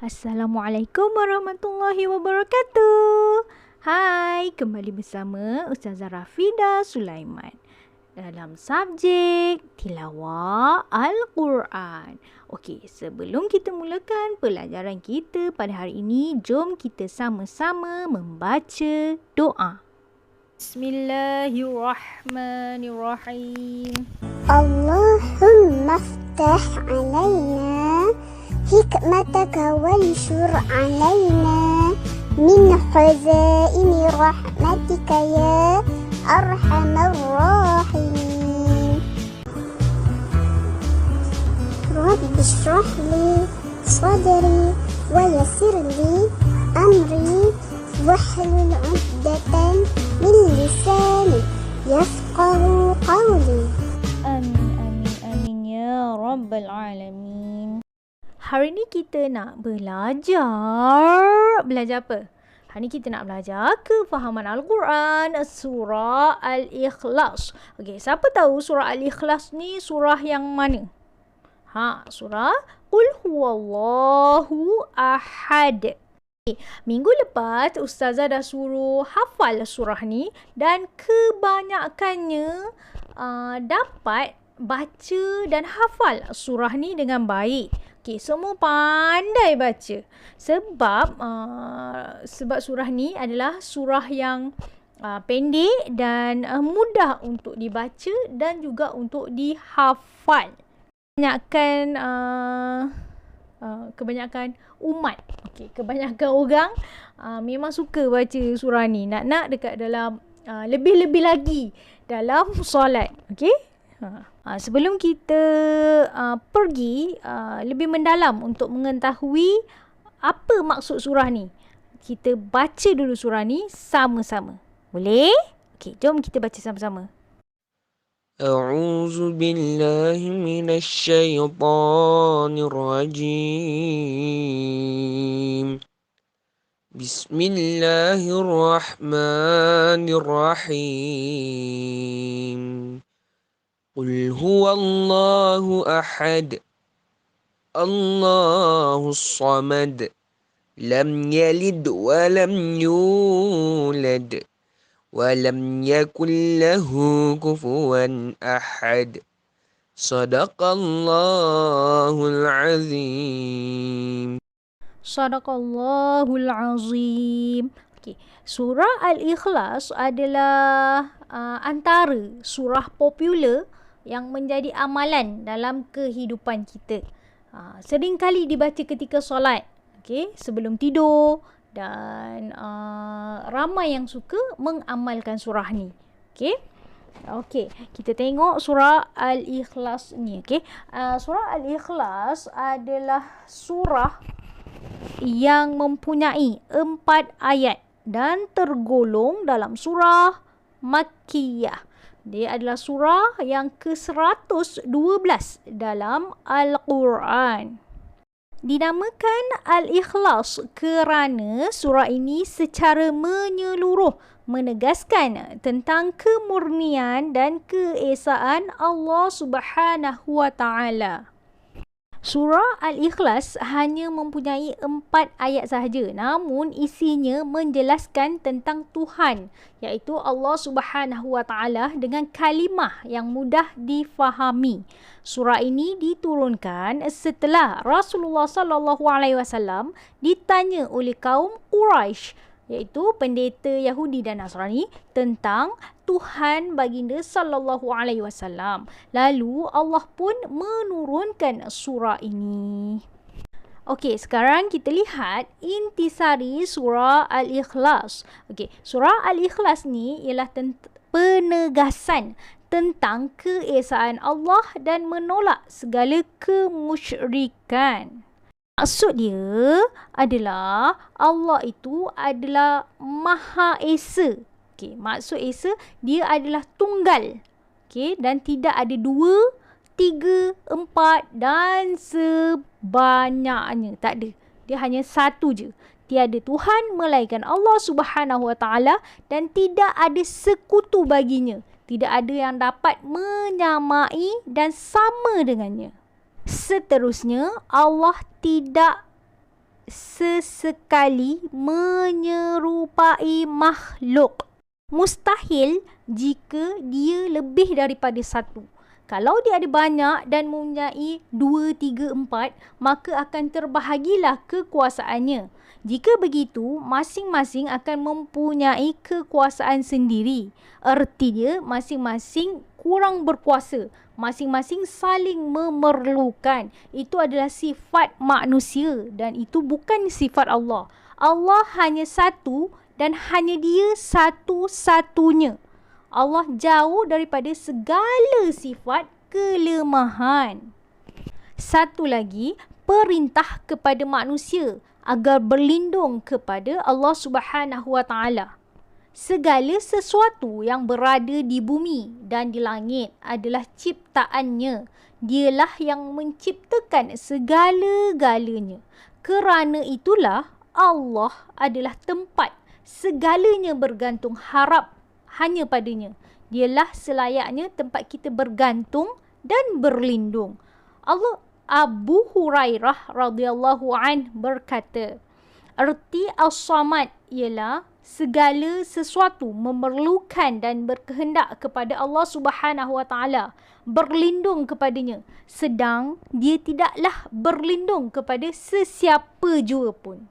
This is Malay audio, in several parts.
Assalamualaikum warahmatullahi wabarakatuh. Hai, kembali bersama Ustazah Rafida Sulaiman dalam subjek Tilawah Al-Quran. Okey, sebelum kita mulakan pelajaran kita pada hari ini, jom kita sama-sama membaca doa. Bismillahirrahmanirrahim. Allahumma aftah alaina hikmataka wanshur alaina min khazaini rahmatika ya arhamar rahimin. Rabbi shrah li sadri wa yassir li amri wahlul 'uqdatan min lisani yafqahu qawli. Amin ya Rabbal Alamin. Hari ni kita nak belajar apa? Hari ni kita nak belajar kefahaman Al-Quran, surah Al-Ikhlas. Okey, siapa tahu surah Al-Ikhlas ni surah yang mana? Surah Qul Huwallahu Ahad. Minggu lepas Ustazah dah suruh hafal surah ni dan kebanyakannya dapat baca dan hafal surah ni dengan baik. Okey, semua pandai baca. Sebab surah ni adalah surah yang pendek dan mudah untuk dibaca dan juga untuk dihafal. Kebanyakan umat, kebanyakan orang memang suka baca surah ni. Nak dekat dalam lebih-lebih lagi dalam solat. Sebelum kita pergi lebih mendalam untuk mengetahui apa maksud surah ni, kita baca dulu surah ni sama-sama. Boleh? Okey, jom kita baca sama-sama. أعوذ بالله من الشيطان الرجيم بسم الله الرحمن الرحيم قل هو الله أحد الله الصمد لم يلد ولم يولد ولم يكن له كفوا أحد صدق الله العظيم. Sadaqallahul Azim. Surah Al-Ikhlas adalah antara surah popular yang menjadi amalan dalam kehidupan kita. Sering kali dibaca ketika solat, sebelum tidur, dan ramai yang suka mengamalkan surah ni. Kita tengok surah Al-Ikhlas ni. Surah Al-Ikhlas adalah surah yang mempunyai 4 ayat dan tergolong dalam surah Makkiyah. Dia adalah surah yang ke-112 dalam Al-Quran. Dinamakan Al-Ikhlas kerana surah ini secara menyeluruh menegaskan tentang kemurnian dan keesaan Allah Subhanahu wa Ta'ala. Surah Al-Ikhlas hanya mempunyai 4 ayat sahaja, namun isinya menjelaskan tentang Tuhan, iaitu Allah Subhanahu wa Ta'ala dengan kalimah yang mudah difahami. Surah ini diturunkan setelah Rasulullah sallallahu alaihi wasallam ditanya oleh kaum Quraisy, iaitu pendeta Yahudi dan Nasrani, tentang Tuhan baginda sallallahu alaihi wasallam. Lalu Allah pun menurunkan surah ini. Sekarang kita lihat intisari surah Al-Ikhlas. Surah Al-Ikhlas ni ialah penegasan tentang keesaan Allah dan menolak segala kemusyrikan. Maksud dia adalah Allah itu adalah Maha Esa. Maksud Esa, dia adalah tunggal. Dan tidak ada 2, 3, 4 dan sebanyaknya. Tak ada. Dia hanya satu je. Tiada Tuhan melainkan Allah Subhanahu wa Ta'ala dan tidak ada sekutu baginya. Tidak ada yang dapat menyamai dan sama dengannya. Seterusnya, Allah tidak sesekali menyerupai makhluk. Mustahil jika dia lebih daripada satu. Kalau dia ada banyak dan mempunyai 2, 3, 4, maka akan terbahagilah kekuasaannya. Jika begitu, masing-masing akan mempunyai kekuasaan sendiri. Erti dia masing-masing kurang berkuasa. Masing-masing saling memerlukan. Itu adalah sifat manusia dan itu bukan sifat Allah. Allah hanya satu dan hanya dia satu-satunya. Allah jauh daripada segala sifat kelemahan. Satu lagi, perintah kepada manusia agar berlindung kepada Allah Subhanahu Wa Taala. Segala sesuatu yang berada di bumi dan di langit adalah ciptaannya. Dialah yang menciptakan segala-galanya. Kerana itulah Allah adalah tempat segalanya bergantung harap hanya padanya. Dialah selayaknya tempat kita bergantung dan berlindung. Abu Hurairah radhiyallahu an berkata, erti as-samad ialah segala sesuatu memerlukan dan berkehendak kepada Allah Subhanahu Wa Taala, berlindung kepadanya, sedang dia tidaklah berlindung kepada sesiapa jua pun.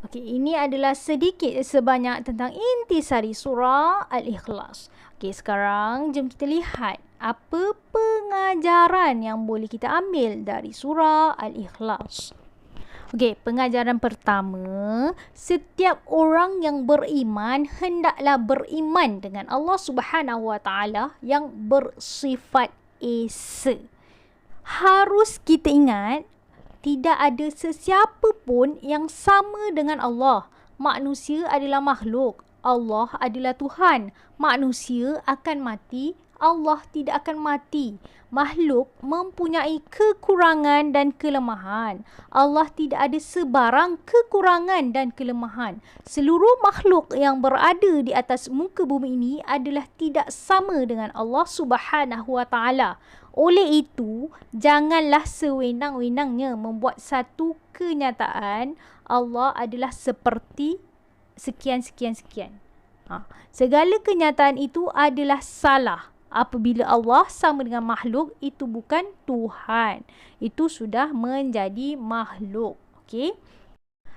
Okey, ini adalah sedikit sebanyak tentang intisari surah Al-Ikhlas. Okey, sekarang jom kita lihat apa pengajaran yang boleh kita ambil dari surah Al-Ikhlas. Okey, pengajaran pertama, setiap orang yang beriman hendaklah beriman dengan Allah Subhanahu Wa Taala yang bersifat esa. Harus kita ingat, tidak ada sesiapa pun yang sama dengan Allah. Manusia adalah makhluk. Allah adalah Tuhan. Manusia akan mati. Allah tidak akan mati. Makhluk mempunyai kekurangan dan kelemahan. Allah tidak ada sebarang kekurangan dan kelemahan. Seluruh makhluk yang berada di atas muka bumi ini adalah tidak sama dengan Allah Subhanahu Wa Taala. Oleh itu, janganlah sewenang-wenangnya membuat satu kenyataan Allah adalah seperti sekian. Segala kenyataan itu adalah salah. Apabila Allah sama dengan makhluk, itu bukan Tuhan. Itu sudah menjadi makhluk. Okey?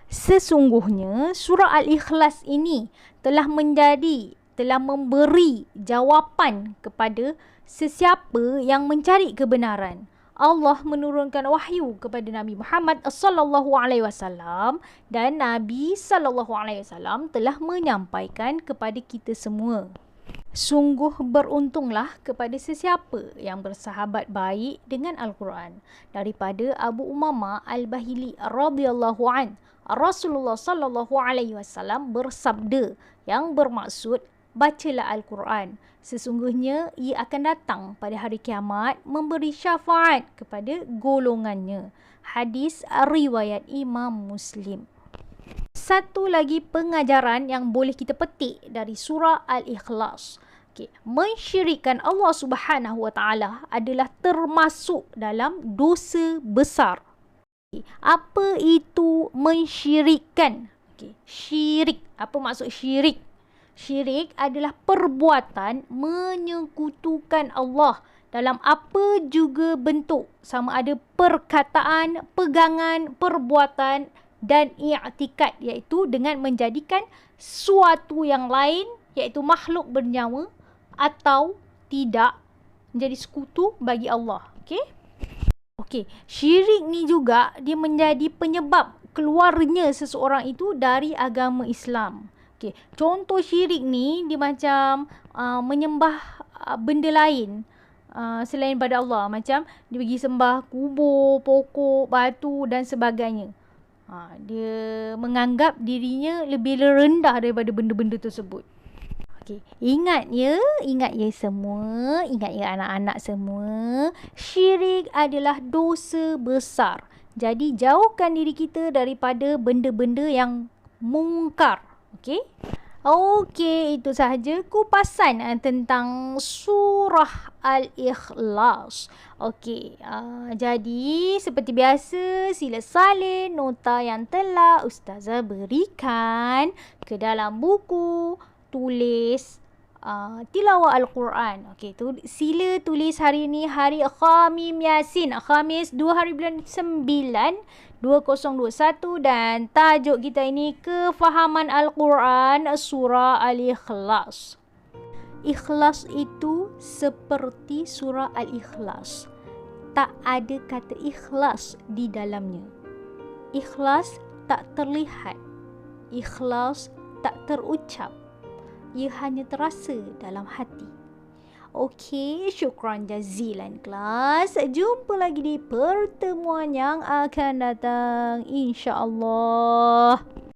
Sesungguhnya surah Al-Ikhlas ini telah memberi jawapan kepada sesiapa yang mencari kebenaran. Allah menurunkan wahyu kepada Nabi Muhammad sallallahu alaihi wasallam dan Nabi sallallahu alaihi wasallam telah menyampaikan kepada kita semua. Sungguh beruntunglah kepada sesiapa yang bersahabat baik dengan Al-Quran. Daripada Abu Umamah Al-Bahili radhiyallahu an, Rasulullah sallallahu alaihi wasallam bersabda yang bermaksud, bacalah Al-Quran. Sesungguhnya ia akan datang pada hari kiamat memberi syafaat kepada golongannya. Hadis riwayat Imam Muslim. Satu lagi pengajaran yang boleh kita petik dari surah Al-Ikhlas. Okay. Mensyirikkan Allah Subhanahu Wa Taala adalah termasuk dalam dosa besar. Okay. Apa itu mensyirikkan? Okay. Syirik. Apa maksud syirik? Syirik adalah perbuatan menyekutukan Allah dalam apa juga bentuk, sama ada perkataan, pegangan, perbuatan dan i'tikad, iaitu dengan menjadikan suatu yang lain, iaitu makhluk bernyawa atau tidak, menjadi sekutu bagi Allah. Okey, syirik ni juga dia menjadi penyebab keluarnya seseorang itu dari agama Islam. Okay. Contoh syirik ni dia macam menyembah benda lain selain pada Allah. Macam dia pergi sembah kubur, pokok, batu dan sebagainya. Dia menganggap dirinya lebih rendah daripada benda-benda tersebut. Okay. Ingat ya semua, ingat ya anak-anak semua, syirik adalah dosa besar. Jadi jauhkan diri kita daripada benda-benda yang mungkar. Okey. Okey, itu sahaja kupasan tentang surah Al-Ikhlas. Okey, jadi seperti biasa sila salin nota yang telah ustazah berikan ke dalam buku tulis tilawah Al-Quran. Okey, sila tulis hari ni hari Khamim Yasin. Khamis 2 hari bulan 9 2021 dan tajuk kita ini kefahaman Al-Quran surah Al-Ikhlas. Ikhlas itu seperti surah Al-Ikhlas. Tak ada kata ikhlas di dalamnya. Ikhlas tak terlihat. Ikhlas tak terucap. Ia hanya terasa dalam hati. Okey, syukran jazilan kelas. Jumpa lagi di pertemuan yang akan datang, insya-Allah.